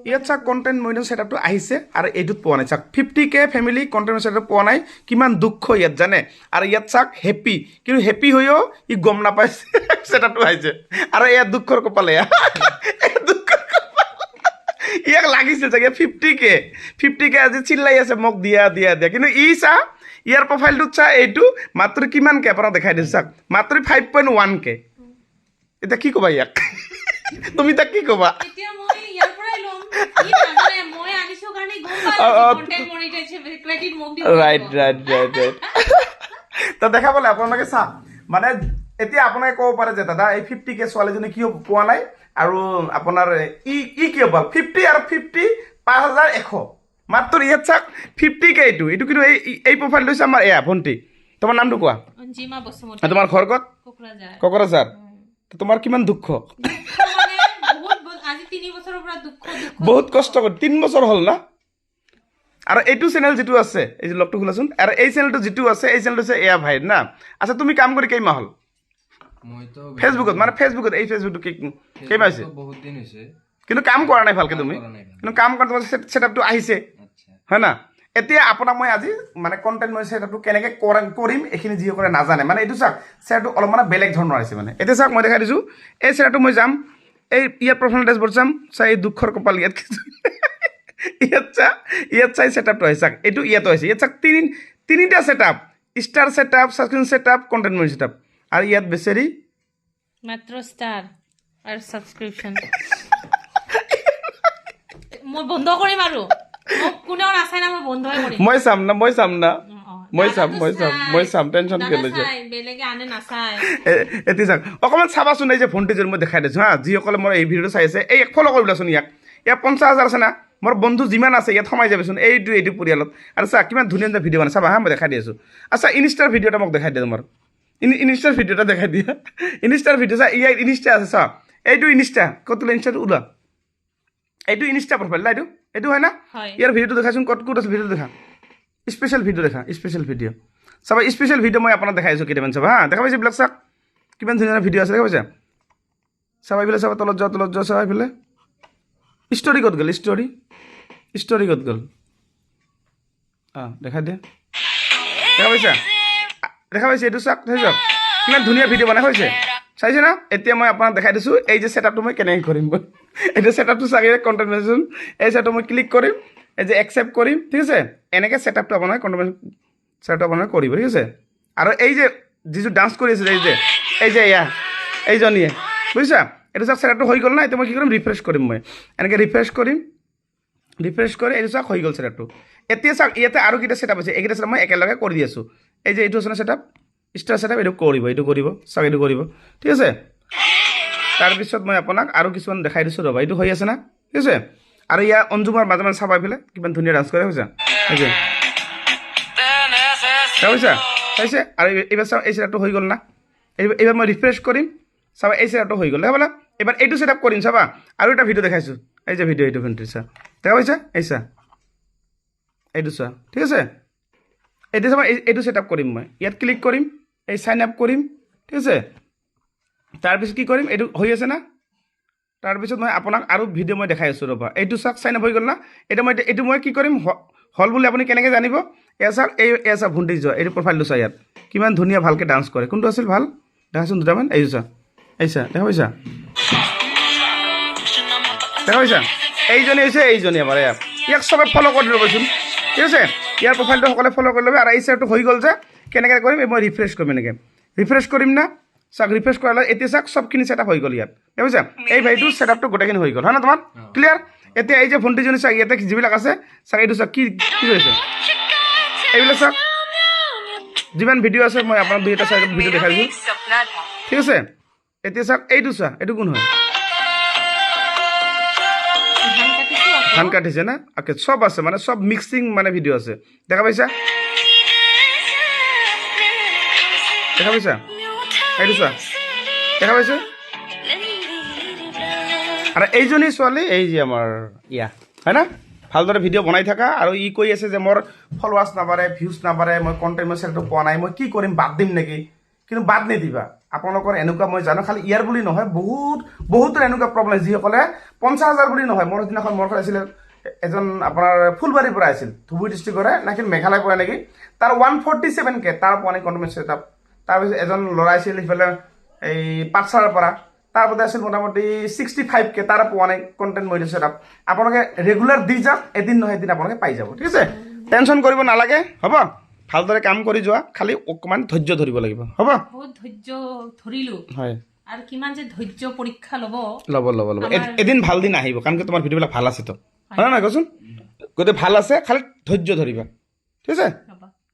ইয়াত চাওক content monetisation ছেটআপটো আহিছে আৰু এইটোত পোৱা নাই চাওক 50K ফেমিলি কণ্টেণ্ট ছেটআপ পোৱা নাই কিমান দুখ ইয়াত জানে আৰু ইয়াত চাওক হেপী কিন্তু হেপী হৈও ই গম নাপায় ছেটআপটো আহিছে আৰু ইয়াত দুখৰ কপালে ইয়াক লাগিছিল চাগে 50K আজি চিল্লাই আছে মোক দিয়া দিয়া দিয়া কিন্তু ই চা ইয়াৰ প্ৰফাইলটোত চা এইটো মাত্ৰ কিমানকে আপোনাক দেখাই দিছোঁ চাওক মাত্ৰ 5.1K এতিয়া কি ক'বা ইয়াক তুমি তাক কি ক'বা তো দেখা পালে আপোনালোকে চা মানে এতিয়া আপোনালোকে ক'ব পাৰে যে দাদা এই 50K ছোৱালীজনী কিয় পোৱা নাই আৰু আপোনাৰ ই কিয় পাল 50 আৰু 50 5,100 মাত্ৰ ইয়াত চাওক 50K এইটো কিন্তু এই প্ৰফাইলটো হৈছে আমাৰ এয়া ভণ্টি তোমাৰ নামটো কোৱা তোমাৰ ঘৰ ক'ত কোকৰাঝাৰ তোমাৰ কিমান দুখ বহুত কষ্ট কৰি 3 বছৰ হ'ল না আৰু এইটো চেনেল যিটো আছে এই যে লগটো খোলাচোন আৰু এই চেনেলটো যিটো আছে এই চেনেলটো আছে এয়া ভাই না আচ্ছা তুমি কাম কৰি কেইমাহ হ'ল ফেচবুকত মানে ফেচবুকত এই ফেচবুকটো কেইমাহ হৈছে বহুত দিন হৈছে কিন্তু কাম কৰা নাই ভালকে তুমি কিন্তু কাম কৰা তোমাৰ ছেটআপটো আহিছে হয় না এতিয়া আপোনাক মই আজি মানে কণ্টেণ্ট মই ছেটআপটো কেনেকৈ কৰিম এইখিনি যিসকলে নাজানে মানে এইটো চাওক ছেটআপটো অলপ মানে বেলেগ ধৰণৰ আহিছে মানে এতিয়া চাওক মই দেখাই দিছোঁ এই ছেটআপটো মই যাম এই ইয়াত প্ৰফাইল ডেছবৰ্ড চাম চাই এই দুখৰ কপাল ইয়াত ইয়াত চাই ছেটআপটো আহিছে চাওক এইটো ইয়াতো আহিছে ইয়াত চাওক তিনিটা setup star setup subscription setup content monetisation setup আৰু ইয়াত বেচেৰি মাত্ৰ ষ্টাৰ আৰু ছাবস্ক্ৰিপশ্যন মই বন্ধ কৰিম আৰু কোনেও নাচাই না মই বন্ধই কৰিম মই চাম না মই চাম টেনশ্যন কিয় লৈছে বেলেগে আনে নাচায় এতিয়া চাওক অকণমান চাবাচোন এই যে ভণ্টিজনী মই দেখাই দিছোঁ হা যিসকলে মোৰ এই ভিডিঅ'টো চাই আছে এই ফ'ল' কৰিবচোন ইয়াক 50,000 আছে না মোৰ বন্ধু যিমান আছে ইয়াত সোমাই যাবচোন এইটো পৰিয়ালত আৰু চা কিমান ধুনীয়া ধুনীয়া ভিডিঅ' বনাই চাবা হা মই দেখাই দি আছোঁ আচ্ছা ইনষ্টাৰ ভিডিঅ' এটা মোক দেখাই দিয়া তোমাৰ ইনষ্টাৰ ভিডিঅ' এটা দেখাই দিয়া ইনষ্টাৰ ভিডিঅ' চা ইয়াৰ ইনষ্টা আছে চা এইটো ইনষ্টা ক'ত তোলা ইনষ্টাটো ওলা এইটো ইনষ্টা প্ৰফাইল না এইটো হয় না ইয়াৰ ভিডিঅ'টো দেখাচোন ক'ত আছে ভিডিঅ'টো দেখা স্পেচিয়েল ভিডিঅ' দেখা স্পেচিয়েল ভিডিঅ' চাবা স্পেচিয়েল ভিডিঅ' মই আপোনাক দেখাই আছোঁ কেইটামান চাবা হা দেখা পাইছে এইবিলাক চাওক কিমান ধুনীয়া ভিডিঅ' আছে দেখা পাইছা চাবা এইবিলাক চাবা তলত যোৱা চাবা এইফালে ষ্টৰি ক'ত গ'ল ষ্টৰি ক'ত গ'ল দেখা দিয়া দেখা পাইছে এইটো চাওক চাইছ কিমান ধুনীয়া ভিডিঅ' বনাই হৈছে চাইছে না এতিয়া মই আপোনাক দেখাই দিছোঁ এই যে ছেটআপটো মই কেনেকৈ কৰিম এইটো ছেটআপটো চাগে কণ্টেণ্ট মনিটাইজেশ্যন এই ছেটআপটো মই ক্লিক কৰিম এই যে একচেপ্ট কৰিম ঠিক আছে এনেকৈ ছেটআপটো আপোনাৰ কণ্টেণ্ট ছেটআপটো আপোনাৰ কৰিব ঠিক আছে আৰু এই যে যিটো ডান্স কৰি আছে এই যে এয়া এইজনীয়ে বুজিছা এইটো চাওক ছেটআপটো হৈ গ'ল না এতিয়া মই কি কৰিম ৰিফ্ৰেছ কৰিম মই এনেকৈ ৰিফ্ৰেছ কৰি এইটো চাওক হৈ গ'ল ছেটআপটো এতিয়া চাওক ইয়াতে আৰু কেইটা ছেটআপ আছে এইকেইটা ছেটআপ মই একেলগে কৰি দি আছোঁ এই যে এইটো আছে না ছেটআপ ষ্টাৰ ছেটআপ এইটো কৰিব চাওক এইটো কৰিব ঠিক আছে তাৰপিছত মই আপোনাক আৰু কিছুমান দেখাই দিছোঁ ৰ'বা এইটো হৈ আছে না ঠিক আছে আৰু ইয়াৰ অঞ্জুমাৰ মাজে মাজে চাবা এইফালে কিমান ধুনীয়া ডান্স কৰে হৈছে চাইছে আৰু এইবাৰ চাওক এই ছেটআপটো হৈ গ'ল না এইবাৰ মই ৰিফ্ৰেছ কৰিম চাবা এই ছেটআপটো হৈ গ'ল দেখা পালা এইবাৰ এইটো ছেটআপ কৰিম চাবা আৰু এটা ভিডিঅ' দেখাইছোঁ এই যে ভিডিঅ' এইটো ভণ্টি চা দেখা পাইছা এইটো চোৱা ঠিক আছে এইটো চাবা এইটো ছেটআপ কৰিম মই ইয়াত ক্লিক কৰিম এই চাইন আপ কৰিম ঠিক আছে তাৰপিছত কি কৰিম এইটো হৈ আছে না তাৰপিছত মই আপোনাক আৰু ভিডিঅ' মই দেখাই আছোঁ ৰ'বা এইটো চাওক চাইন আপ হৈ গ'ল না এইটো মই কি কৰিম হ'ল বুলি আপুনি কেনেকৈ জানিব এয়া চাওক এয়া চাওক ভণ্টি যোৱা এইটো প্ৰফাইলটো চা ইয়াত কিমান ধুনীয়া ভালকৈ ডান্স কৰে কোনটো আছিল ভাল দেখাচোন দুটামান এইটো চা দেখা পাইছা এইজনী হৈছে এইজনী আমাৰ ইয়াক চবে ফ'ল' কৰি ল'বচোন ঠিক আছে ইয়াৰ প্ৰফাইলটো সকলোৱে ফ'ল' কৰি ল'ব আৰু এই ছেটটো হৈ গ'ল যে কেনেকৈ কৰিম মই ৰিফ্ৰেছ কৰিম এনেকৈ ৰিফ্ৰেছ কৰিম না চাওক ৰিফ্ৰেছ কৰালে এতিয়া চাওক চবখিনি ছেটআপ হৈ গ'ল ইয়াত বুজিছা এই ভাইটো ছেটআপটো গোটেইখিনি হৈ গ'ল হয় না তোমাৰ ক্লিয়াৰ এতিয়া এই যে ভণ্টিজনী চাওক ইয়াতে যিবিলাক আছে চাওক এইটো চাওক কি কৰিছে এইবিলাক চাওক যিমান ভিডিঅ' আছে মই আপোনাক 2-3টা চাই ভিডিঅ' দেখাই দিছোঁ ঠিক আছে এতিয়া চাওক এইটো চোৱা এইটো কোন হয় ধান কাটিছে না অ'কে চব আছে মানে চব মিক্সিং মানে ভিডিঅ' আছে দেখা পাইছা এইটো চোৱা দেখা পাইছে আৰু এইজনী ছোৱালী এই যে আমাৰ হয় না ভালদৰে ভিডিঅ' বনাই থকা আৰু ই কৈ আছে যে মোৰ ফলোৱাৰ্ছ নাবাঢ়ে ভিউজ নাবাঢ়ে মই কণ্টেণ্ট মই ছেটআপটো পোৱা নাই মই কি কৰিম বাদ দিম নেকি কিন্তু বাদ নিদিবা আপোনালোকৰ এনেকুৱা মই জানো, খালি ইয়াৰ বুলি নহয়, বহুতৰ এনেকুৱা প্ৰব্লেম, যিসকলে 50,000 বুলি নহয়। মোৰ দিনাখন মোৰ আছিলে এজন আপোনাৰ ফুলবাৰীৰ পৰা আছিল, ধুবুৰী ডিষ্ট্ৰিক্টৰে নাকি মেঘালয় পৰা নেকি, তাৰ 147K তাৰ পোৱা নাই কণ্টেণ্ট ছেটআপ। তাৰপিছত এজন ল'ৰা আছিল সিফালে এই পাঠশালাৰ পৰা, তাৰ পৰা আছিল মোটামুটি 65K, তাৰ পোৱা নাই কণ্টেণ্ট মডিটেশ্যন ছেটআপ। আপোনালোকে ৰেগুলাৰ দি যাওক, এদিন নহয় এদিন আপোনালোকে পাই যাব, ঠিক আছে? টেনশ্যন কৰিব নালাগে, হ'ব? ভালদৰে কাম কৰি যোৱা, খালি অকণমান ধৈৰ্য ধৰিব লাগিব, হ'ব? বহুত ধৈৰ্য ধৰিলো হয়, আৰু কিমান যে ধৈৰ্য পৰীক্ষা ল'ব। ল'ব এদিন ভাল দিন আহিব, কাৰণ কি তোমাৰ ভিডিঅ'বিলাক ভাল আছেতো, হয় নে নহয় কচোন? গতিকে ভাল আছে, খালি ধৈৰ্য ধৰিবা, ঠিক আছে?